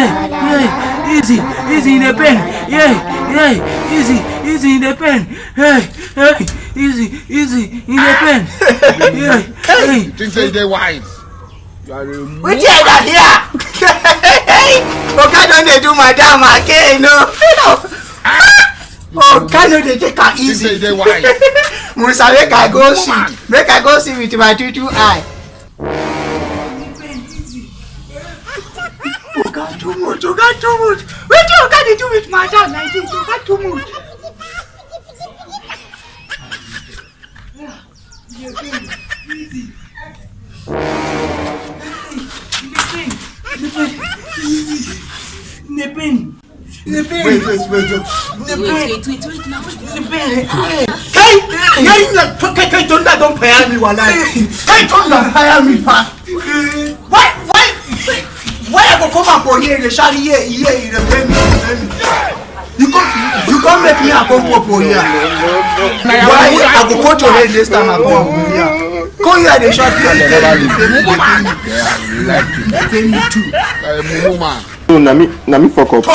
yeah, easy in the pen, yeah, easy in the pen, hey, easy in the pen, yeah, hey. You think they wise? You are a Which is that here? Okay, don't they do madam again? No. Oh, can they take her easy? You think they wise? Musa, make I go see. Make I go see with my two eye. You got too much. What you can do with madam like this? You got too much. Easy. Wait. Hey, don't pay me one. Hey, don't pay me. Why I go come up for here? The shari here, the penny. You can't make me a come for here. Why I go cut your head this time? I go here. Go here, the shari. Like you. Pay me too. Woman. So, Nami fuck up.